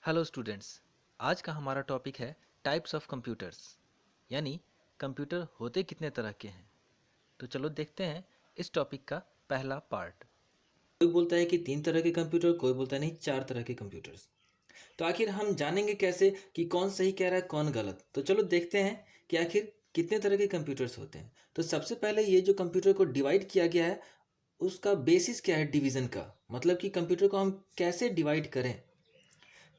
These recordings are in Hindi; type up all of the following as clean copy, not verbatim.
Hello students. आज का हमारा टॉपिक है टाइप्स ऑफ कंप्यूटर्स, यानी कंप्यूटर होते कितने तरह के हैं। तो चलो देखते हैं इस टॉपिक का पहला पार्ट। कोई बोलता है कि 3 तरह के कंप्यूटर, कोई बोलता है नहीं 4 तरह के कंप्यूटर्स। तो आखिर हम जानेंगे कैसे कि कौन सही कह रहा है कौन गलत। तो चलो देखते हैं कि आखिर कितने तरह के कंप्यूटर्स होते हैं। तो सबसे पहले ये जो कंप्यूटर को डिवाइड किया गया है उसका बेसिस क्या है डिवीज़न का, मतलब कि कंप्यूटर को हम कैसे डिवाइड करें।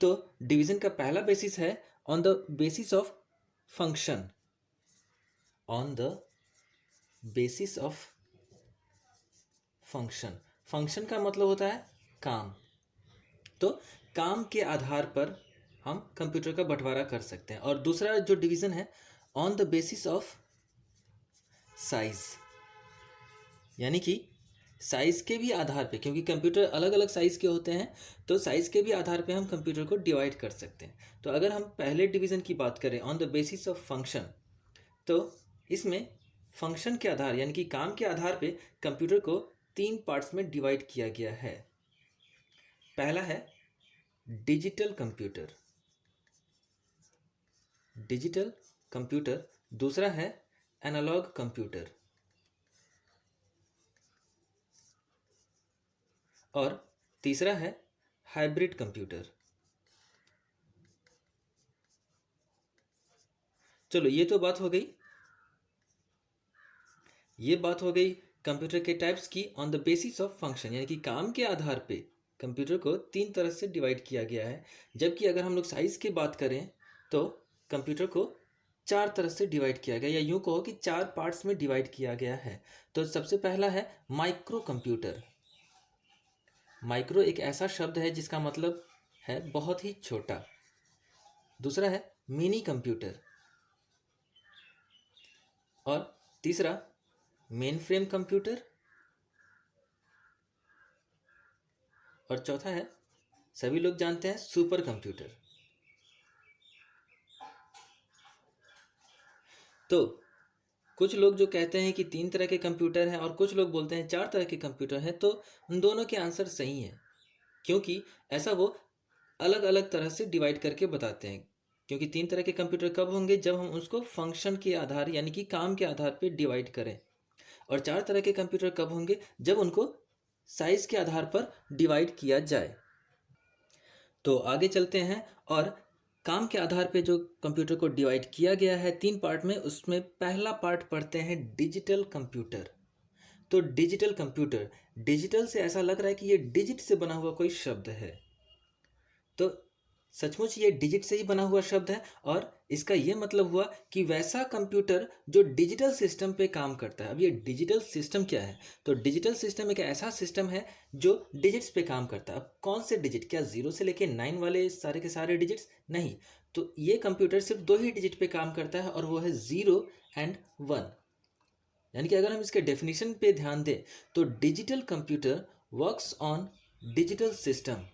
तो डिवीज़न का पहला बेसिस है on the basis of function. On the basis of function. Function का मतलब होता है काम। तो काम के आधार पर हम कंप्यूटर का बंटवारा कर सकते हैं। और दूसरा जो डिवीज़न है on the basis of size, यानी कि साइज़ के भी आधार पे, क्योंकि कंप्यूटर अलग अलग साइज़ के होते हैं, तो साइज़ के भी आधार पे हम कंप्यूटर को डिवाइड कर सकते हैं। तो अगर हम पहले डिवीज़न की बात करें on the basis of function, तो इसमें फंक्शन के आधार यानी कि काम के आधार पे कंप्यूटर को 3 पार्ट्स में डिवाइड किया गया है। पहला है डिजिटल कंप्यूटर। Digital computer. दूसरा है एनालॉग कंप्यूटर। और तीसरा है हाइब्रिड कंप्यूटर। चलो ये बात हो गई कंप्यूटर के टाइप्स की on the basis of function, यानी कि काम के आधार पे कंप्यूटर को 3 तरह से डिवाइड किया गया है। जबकि अगर हम लोग साइज की बात करें तो कंप्यूटर को 4 तरह से डिवाइड किया गया, या यूं कहो कि 4 पार्ट्स में डिवाइड किया गया है। तो सबसे पहला है माइक्रो कंप्यूटर। माइक्रो एक ऐसा शब्द है जिसका मतलब है बहुत ही छोटा। दूसरा है मिनी कंप्यूटर। और तीसरा मेन फ्रेम कंप्यूटर। और चौथा है सभी लोग जानते हैं सुपर कंप्यूटर। तो कुछ लोग जो कहते हैं कि 3 तरह के कंप्यूटर हैं और कुछ लोग बोलते हैं 4 तरह के कंप्यूटर हैं, तो उन दोनों के आंसर सही हैं, क्योंकि ऐसा वो अलग अलग तरह से डिवाइड करके बताते हैं। क्योंकि 3 तरह के कंप्यूटर कब होंगे, जब हम उसको फंक्शन के आधार यानी कि काम के आधार पर डिवाइड करें। और 4 तरह के कंप्यूटर कब होंगे, जब उनको साइज के आधार पर डिवाइड किया जाए। तो आगे चलते हैं और काम के आधार पे जो कंप्यूटर को डिवाइड किया गया है 3 पार्ट में, उसमें पहला पार्ट पढ़ते हैं डिजिटल कंप्यूटर। तो डिजिटल कंप्यूटर, डिजिटल से ऐसा लग रहा है कि ये डिजिट से बना हुआ कोई शब्द है। तो सचमुच ये डिजिट से ही बना हुआ शब्द है, और इसका ये मतलब हुआ कि वैसा कंप्यूटर जो डिजिटल सिस्टम पे काम करता है। अब ये डिजिटल सिस्टम क्या है? तो डिजिटल सिस्टम एक ऐसा सिस्टम है जो डिजिट्स पे काम करता है। अब कौन से डिजिट? क्या 0 से लेके 9 वाले सारे के सारे डिजिट्स? नहीं। तो ये कंप्यूटर सिर्फ 2 ही डिजिट पे काम करता है, और वो है 0 और 1। यानी कि अगर हम इसके डेफिनेशन पे ध्यान दें तो digital computer works on digital system.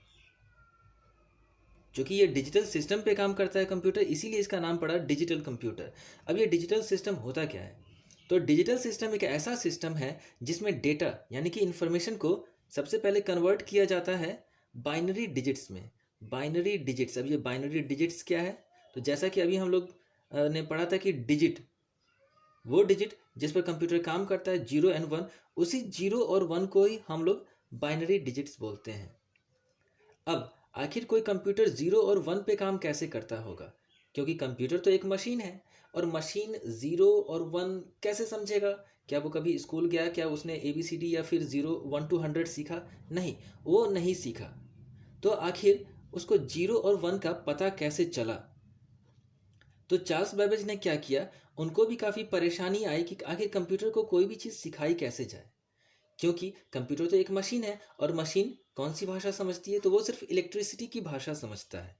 जो कि ये डिजिटल सिस्टम पे काम करता है कंप्यूटर, इसीलिए इसका नाम पड़ा डिजिटल कंप्यूटर। अब ये डिजिटल सिस्टम होता क्या है? तो डिजिटल सिस्टम एक ऐसा सिस्टम है जिसमें डेटा यानी कि इंफॉर्मेशन को सबसे पहले कन्वर्ट किया जाता है बाइनरी डिजिट्स में। बाइनरी डिजिट्स, अब ये बाइनरी डिजिट्स क्या है? तो जैसा कि अभी हम लोग ने पढ़ा था कि डिजिट, वो डिजिट जिस पर कंप्यूटर काम करता है 0 और 1, उसी 0 और 1 को ही हम लोग बाइनरी डिजिट्स बोलते हैं। अब आखिर कोई कंप्यूटर 0 और 1 पे काम कैसे करता होगा? क्योंकि कंप्यूटर तो एक मशीन है, और मशीन 0 और 1 कैसे समझेगा? क्या वो कभी स्कूल गया? क्या उसने ABCD या फिर 0 1 to 100 सीखा? नहीं, वो नहीं सीखा। तो आखिर उसको 0 और 1 का पता कैसे चला? तो चार्ल्स बेबेज ने क्या किया, उनको भी काफ़ी परेशानी आई कि आखिर कंप्यूटर को कोई भी चीज़ सिखाई कैसे जाए। क्योंकि कंप्यूटर तो एक मशीन है, और मशीन कौन सी भाषा समझती है? तो वो सिर्फ इलेक्ट्रिसिटी की भाषा समझता है।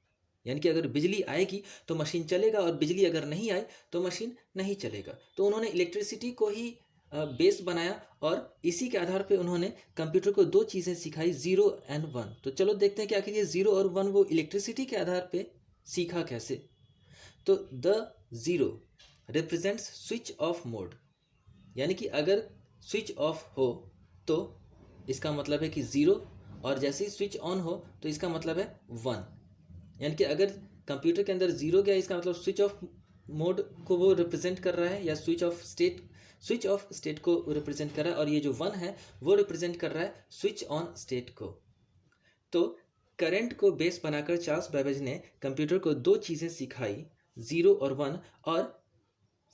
यानी कि अगर बिजली आएगी तो मशीन चलेगा, और बिजली अगर नहीं आए तो मशीन नहीं चलेगा। तो उन्होंने इलेक्ट्रिसिटी को ही बेस बनाया, और इसी के आधार पे उन्होंने कंप्यूटर को 2 चीज़ें सिखाई, 0 और 1। तो चलो देखते हैं कि आखिर ये 0 और 1 वो इलेक्ट्रिसिटी के आधार पे सीखा कैसे। तो the zero represents switch off mode, यानी कि अगर स्विच ऑफ हो तो इसका मतलब है कि 0, और जैसे ही स्विच ऑन हो तो इसका मतलब है 1। यानी कि अगर कंप्यूटर के अंदर जीरो गया इसका मतलब स्विच ऑफ मोड को वो रिप्रेजेंट कर रहा है, या स्विच ऑफ स्टेट को रिप्रेजेंट कर रहा है, और ये जो वन है वो रिप्रेजेंट कर रहा है स्विच ऑन स्टेट को। तो करंट को बेस बनाकर चार्ल्स बेबेज ने कंप्यूटर को दो चीज़ें सिखाई, ज़ीरो और वन। और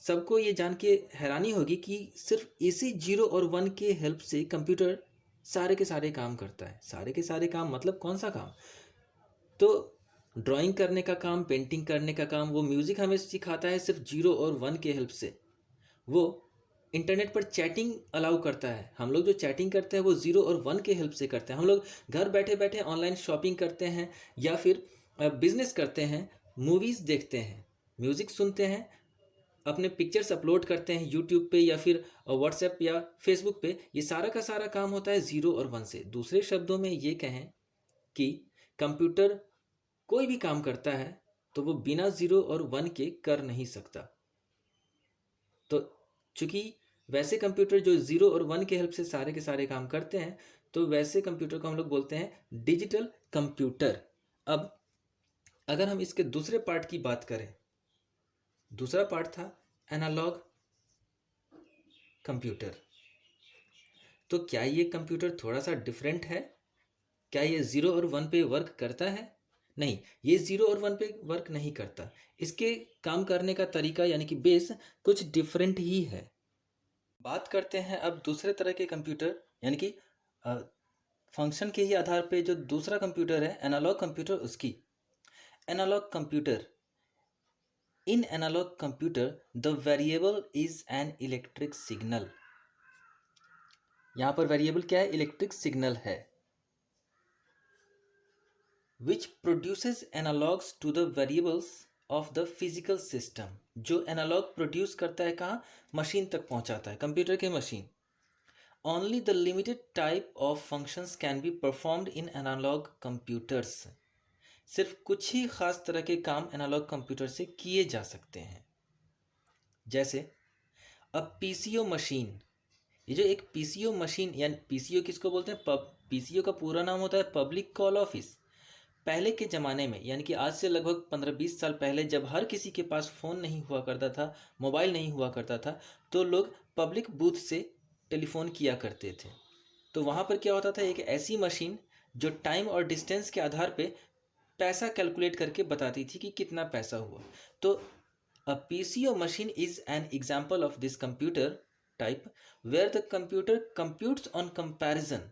सबको ये जान के हैरानी होगी कि सिर्फ इसी जीरो और वन के हेल्प से कंप्यूटर सारे के सारे काम करता है। सारे के सारे काम मतलब कौन सा काम? तो ड्राइंग करने का काम, पेंटिंग करने का काम, वो म्यूज़िक हमें सिखाता है सिर्फ जीरो और वन के हेल्प से। वो इंटरनेट पर चैटिंग अलाउ करता है, हम लोग जो चैटिंग करते हैं वो ज़ीरो और वन के हेल्प से करते हैं। हम लोग घर बैठे बैठे ऑनलाइन शॉपिंग करते हैं, या फिर बिजनेस करते हैं, मूवीज़ देखते हैं, म्यूज़िक सुनते हैं, अपने पिक्चर्स अपलोड करते हैं यूट्यूब पे या फिर व्हाट्सएप या फेसबुक पे। ये सारा का सारा काम होता है ज़ीरो और वन से। दूसरे शब्दों में ये कहें कि कंप्यूटर कोई भी काम करता है तो वो बिना ज़ीरो और वन के कर नहीं सकता। तो चूंकि वैसे कंप्यूटर जो ज़ीरो और वन के हेल्प से सारे के सारे काम करते हैं, तो वैसे कंप्यूटर को हम लोग बोलते हैं डिजिटल कंप्यूटर। अब अगर हम इसके दूसरे पार्ट की बात करें, दूसरा पार्ट था एनालॉग कंप्यूटर। तो क्या ये कंप्यूटर थोड़ा सा डिफरेंट है? क्या ये ज़ीरो और वन पे वर्क करता है? नहीं, ये ज़ीरो और वन पे वर्क नहीं करता। इसके काम करने का तरीका यानी कि बेस कुछ डिफरेंट ही है। बात करते हैं अब दूसरे तरह के कंप्यूटर, यानी कि फंक्शन के ही आधार पे जो दूसरा कंप्यूटर है एनालॉग कंप्यूटर, उसकी। Analogue computer, in analogue computer the variable is an electric signal. यहाँ पर वेरिएबल क्या है? इलेक्ट्रिक सिग्नल है। Which produces analogues to the variables of the physical system. जो एनालॉग प्रोड्यूस करता है कहाँ? मशीन तक पहुँचाता है, कंप्यूटर के machine. Only the limited type of functions can be performed in analogue computers. सिर्फ कुछ ही खास तरह के काम एनालॉग कंप्यूटर से किए जा सकते हैं। जैसे अब पीसीओ मशीन, ये जो एक पीसीओ मशीन, यानी पीसीओ किसको बोलते हैं? पीसीओ का पूरा नाम होता है पब्लिक कॉल ऑफिस। पहले के ज़माने में, यानी कि आज से लगभग 15-20 साल पहले, जब हर किसी के पास फ़ोन नहीं हुआ करता था, मोबाइल नहीं हुआ करता था, तो लोग पब्लिक बूथ से टेलीफोन किया करते थे। तो वहाँ पर क्या होता था? एक ऐसी मशीन जो टाइम और डिस्टेंस के आधार पे पैसा कैलकुलेट करके बताती थी कि कितना पैसा हुआ। तो a PCO machine is an example of this computer type where the computer computes on comparison.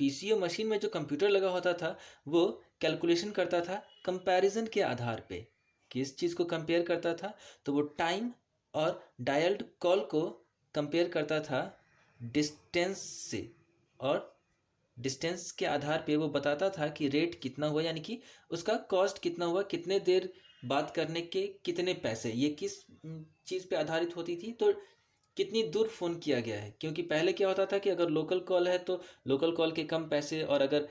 PCO machine में जो कंप्यूटर लगा होता था वो कैलकुलेशन करता था कंपैरिजन के आधार पे। किस चीज़ को कंपेयर करता था? तो वो टाइम और डायल्ड कॉल को कंपेयर करता था डिस्टेंस से, और डिस्टेंस के आधार पे वो बताता था कि रेट कितना हुआ, यानी कि उसका कॉस्ट कितना हुआ, कितने देर बात करने के कितने पैसे। ये किस चीज़ पे आधारित होती थी? तो कितनी दूर फ़ोन किया गया है। क्योंकि पहले क्या होता था कि अगर लोकल कॉल है तो लोकल कॉल के कम पैसे, और अगर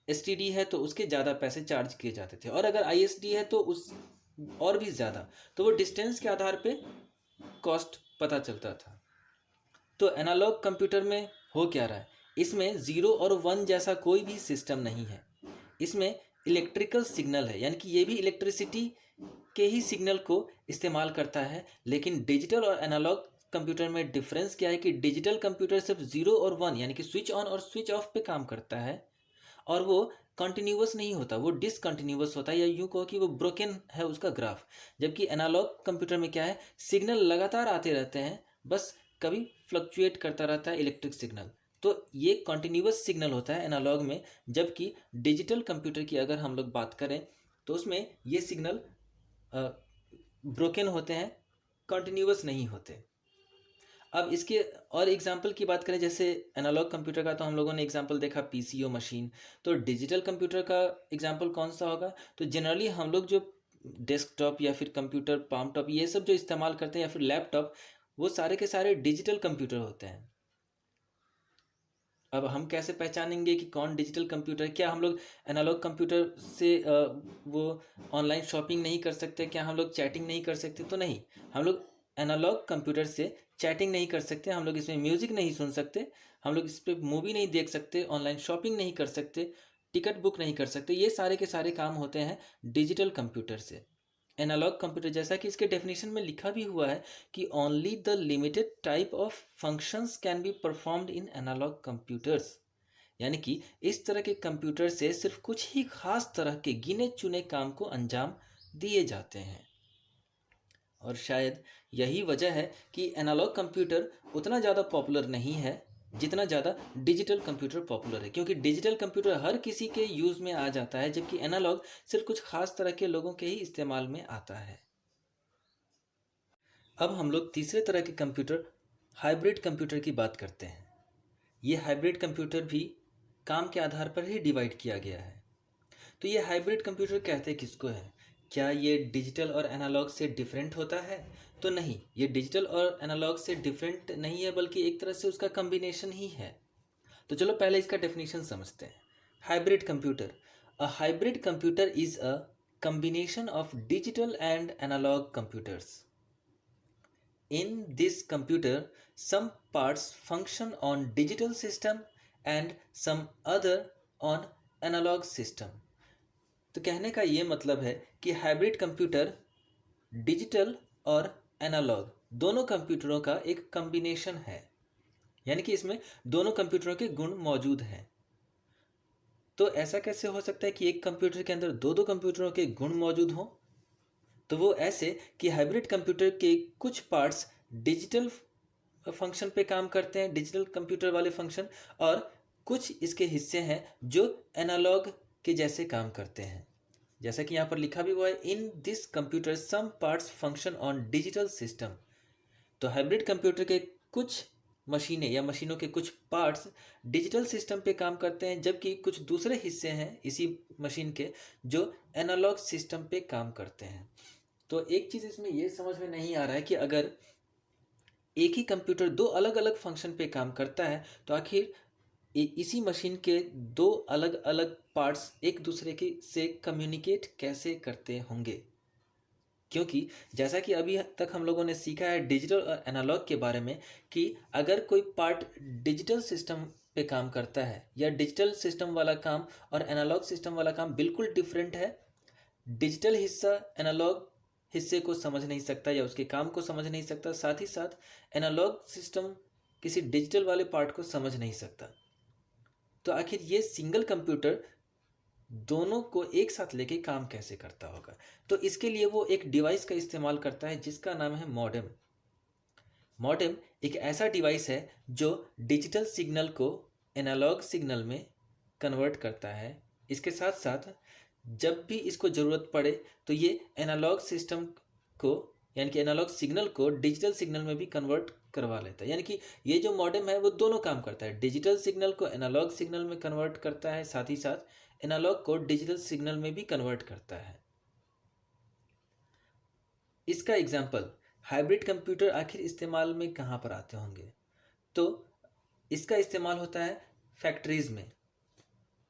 एसटीडी है तो उसके ज़्यादा पैसे चार्ज किए जाते थे, और अगर आईएसडी है तो उस और भी ज़्यादा। तो वो डिस्टेंस के आधार पे कॉस्ट पता चलता था। तो एनालॉग कंप्यूटर में हो क्या रहा है? इसमें ज़ीरो और वन जैसा कोई भी सिस्टम नहीं है। इसमें इलेक्ट्रिकल सिग्नल है, यानी कि ये भी इलेक्ट्रिसिटी के ही सिग्नल को इस्तेमाल करता है। लेकिन डिजिटल और एनालॉग कंप्यूटर में डिफरेंस क्या है कि डिजिटल कंप्यूटर सिर्फ ज़ीरो और वन यानी कि स्विच ऑन और स्विच ऑफ पे काम करता है, और वो कंटिन्यूअस नहीं होता, वो डिसकंटिन्यूअस होता है, या यूँ कहो कि वो ब्रोकन है उसका ग्राफ। जबकि एनालॉग कंप्यूटर में क्या है? सिग्नल लगातार आते रहते हैं, बस कभी फ्लक्चुएट करता रहता है इलेक्ट्रिक सिग्नल। तो ये कंटिन्यूअस सिग्नल होता है एनालॉग में। जबकि डिजिटल कंप्यूटर की अगर हम लोग बात करें तो उसमें ये सिग्नल ब्रोकन होते हैं, कंटिन्यूअस नहीं होते। अब इसके और एग्जाम्पल की बात करें, जैसे एनालॉग कंप्यूटर का तो हम लोगों ने एग्जाम्पल देखा पीसीओ मशीन। तो डिजिटल कंप्यूटर का एग्जाम्पल कौन सा होगा? तो जनरली हम लोग जो डेस्कटॉप या फिर कंप्यूटर, पाम टॉप, ये सब जो इस्तेमाल करते हैं, या फिर लैपटॉप, वो सारे के सारे डिजिटल कंप्यूटर होते हैं। अब हम कैसे पहचानेंगे कि कौन डिजिटल कंप्यूटर है? क्या हम लोग एनालॉग कंप्यूटर से वो ऑनलाइन शॉपिंग नहीं कर सकते? क्या हम लोग चैटिंग नहीं कर सकते? तो नहीं, हम लोग एनालॉग कंप्यूटर से चैटिंग नहीं कर सकते, हम लोग इसमें म्यूज़िक नहीं सुन सकते, हम लोग इस पर मूवी नहीं देख सकते, ऑनलाइन शॉपिंग नहीं कर सकते, टिकट बुक नहीं कर सकते। ये सारे के सारे काम होते हैं डिजिटल कंप्यूटर से। एनालॉग कंप्यूटर, जैसा कि इसके डेफिनेशन में लिखा भी हुआ है कि only the limited type of functions can be performed in analogue computers, यानी कि इस तरह के कंप्यूटर से सिर्फ कुछ ही खास तरह के गिने चुने काम को अंजाम दिए जाते हैं। और शायद यही वजह है कि एनालॉग कंप्यूटर उतना ज़्यादा पॉपुलर नहीं है जितना ज़्यादा डिजिटल कंप्यूटर पॉपुलर है, क्योंकि डिजिटल कंप्यूटर हर किसी के यूज़ में आ जाता है, जबकि एनालॉग सिर्फ कुछ खास तरह के लोगों के ही इस्तेमाल में आता है। अब हम लोग तीसरे तरह के कंप्यूटर, हाइब्रिड कंप्यूटर की बात करते हैं। ये हाइब्रिड कंप्यूटर भी काम के आधार पर ही डिवाइड किया गया है। तो ये हाइब्रिड कंप्यूटर कहते किसको है? क्या ये डिजिटल और एनालॉग से डिफरेंट होता है? तो नहीं, ये डिजिटल और एनालॉग से डिफरेंट नहीं है, बल्कि एक तरह से उसका कम्बिनेशन ही है। तो चलो पहले इसका डेफिनेशन समझते हैं। Hybrid computer, a hybrid computer is a combination of digital and analog computers. In this computer, some parts function on digital system and some other on analog system. तो कहने का ये मतलब है कि हाइब्रिड कंप्यूटर डिजिटल और एनालॉग दोनों कंप्यूटरों का एक कॉम्बिनेशन है, यानी कि इसमें दोनों कंप्यूटरों के गुण मौजूद हैं। तो ऐसा कैसे हो सकता है कि एक कंप्यूटर के अंदर दो दो कंप्यूटरों के गुण मौजूद हों? तो वो ऐसे कि हाइब्रिड कंप्यूटर के कुछ पार्ट्स डिजिटल फंक्शन पे काम करते हैं, डिजिटल कंप्यूटर वाले फंक्शन, और कुछ इसके हिस्से हैं जो एनालॉग के जैसे काम करते हैं। जैसा कि यहाँ पर लिखा भी हुआ है, in this computer some parts function on digital system. तो हाइब्रिड कंप्यूटर के कुछ मशीनें या मशीनों के कुछ पार्ट्स डिजिटल सिस्टम पे काम करते हैं, जबकि कुछ दूसरे हिस्से हैं इसी मशीन के जो एनालॉग सिस्टम पे काम करते हैं। तो एक चीज़ इसमें ये समझ में नहीं आ रहा है कि अगर एक ही कंप्यूटर दो अलग अलग फंक्शन पे काम करता है तो आखिर इसी मशीन के दो अलग अलग पार्ट्स एक दूसरे के से कम्युनिकेट कैसे करते होंगे? क्योंकि जैसा कि अभी तक हम लोगों ने सीखा है डिजिटल और एनालॉग के बारे में कि अगर कोई पार्ट डिजिटल सिस्टम पे काम करता है या डिजिटल सिस्टम वाला काम और एनालॉग सिस्टम वाला काम बिल्कुल डिफरेंट है, डिजिटल हिस्सा एनालॉग हिस्से को समझ नहीं सकता या उसके काम को समझ नहीं सकता, साथ ही साथ एनालॉग सिस्टम किसी डिजिटल वाले पार्ट को समझ नहीं सकता। तो आखिर ये सिंगल कंप्यूटर दोनों को एक साथ लेके काम कैसे करता होगा? तो इसके लिए वो एक डिवाइस का इस्तेमाल करता है जिसका नाम है मॉडेम। मॉडेम एक ऐसा डिवाइस है जो डिजिटल सिग्नल को एनालॉग सिग्नल में कन्वर्ट करता है। इसके साथ साथ जब भी इसको ज़रूरत पड़े तो ये एनालॉग सिस्टम को, यानी कि एनालॉग सिग्नल को डिजिटल सिग्नल में भी कन्वर्ट करवा लेता है। यानी कि ये जो मॉडेम है वो दोनों काम करता है, डिजिटल सिग्नल को एनालॉग सिग्नल में कन्वर्ट करता है, साथ ही साथ एनालॉग को डिजिटल सिग्नल में भी कन्वर्ट करता है। इसका एग्जाम्पल, हाइब्रिड कंप्यूटर आखिर इस्तेमाल में कहाँ पर आते होंगे? तो इसका इस्तेमाल होता है फैक्ट्रीज़ में।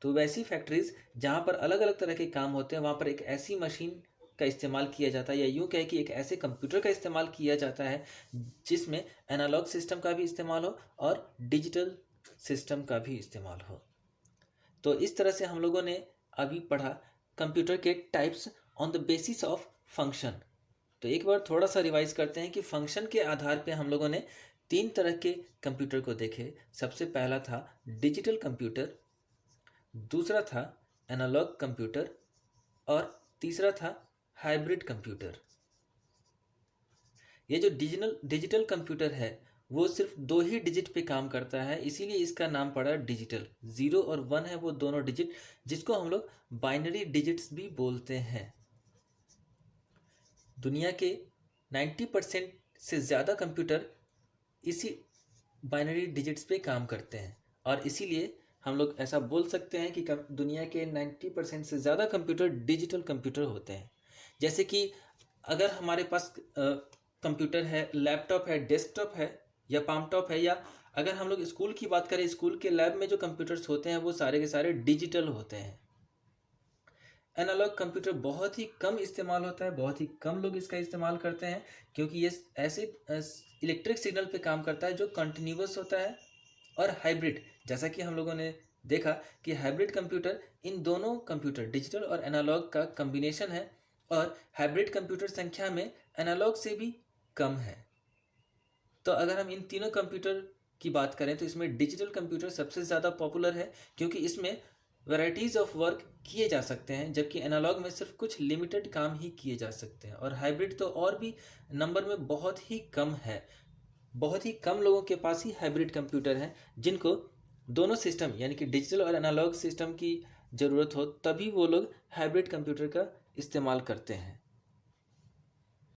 तो वैसी फैक्ट्रीज़ जहाँ पर अलग अलग तरह के काम होते हैं, वहाँ पर एक ऐसी मशीन का इस्तेमाल किया जाता है, या यूँ कहे कि एक ऐसे कंप्यूटर का इस्तेमाल किया जाता है जिसमें एनालॉग सिस्टम का भी इस्तेमाल हो और डिजिटल सिस्टम का भी इस्तेमाल हो। तो इस तरह से हम लोगों ने अभी पढ़ा कंप्यूटर के types on the basis of function. तो एक बार थोड़ा सा रिवाइज करते हैं कि फंक्शन के आधार पे हम लोगों ने तीन तरह के कंप्यूटर को देखे। सबसे पहला था डिजिटल कंप्यूटर, दूसरा था एनालॉग कंप्यूटर, और तीसरा था हाइब्रिड कंप्यूटर। ये जो डिजिटल कंप्यूटर है वो सिर्फ दो ही डिजिट पे काम करता है, इसीलिए इसका नाम पड़ा डिजिटल। 0 और 1 है वो दोनों डिजिट, जिसको हम लोग बाइनरी डिजिट्स भी बोलते हैं। दुनिया के 90% से ज़्यादा कंप्यूटर इसी बाइनरी डिजिट्स पे काम करते हैं, और इसीलिए हम लोग ऐसा बोल सकते हैं कि दुनिया के 90% से ज़्यादा कंप्यूटर डिजिटल कंप्यूटर होते हैं। जैसे कि अगर हमारे पास कंप्यूटर है, लैपटॉप है, डेस्कटॉप है या पामटॉप है, या अगर हम लोग स्कूल की बात करें, स्कूल के लैब में जो कंप्यूटर्स होते हैं वो सारे के सारे डिजिटल होते हैं। एनालॉग कंप्यूटर बहुत ही कम इस्तेमाल होता है, बहुत ही कम लोग इसका इस्तेमाल करते हैं, क्योंकि ये ऐसे इलेक्ट्रिक सिग्नल पे काम करता है जो कंटिन्यूअस होता है। और हाइब्रिड, जैसा कि हम लोगों ने देखा कि हाइब्रिड कंप्यूटर इन दोनों कंप्यूटर डिजिटल और एनालॉग का कॉम्बिनेशन है और हाइब्रिड कंप्यूटर संख्या में एनालॉग से भी कम है। तो अगर हम इन तीनों कंप्यूटर की बात करें तो इसमें डिजिटल कंप्यूटर सबसे ज़्यादा पॉपुलर है, क्योंकि इसमें वैराइटीज़ ऑफ वर्क किए जा सकते हैं, जबकि एनालॉग में सिर्फ कुछ लिमिटेड काम ही किए जा सकते हैं। और हाइब्रिड तो और भी नंबर में बहुत ही कम है। बहुत ही कम लोगों के पास ही हाइब्रिड कंप्यूटर हैं जिनको दोनों सिस्टम यानी कि डिजिटल और एनालॉग सिस्टम की ज़रूरत हो, तभी वो लोग हाइब्रिड कंप्यूटर का इस्तेमाल करते हैं।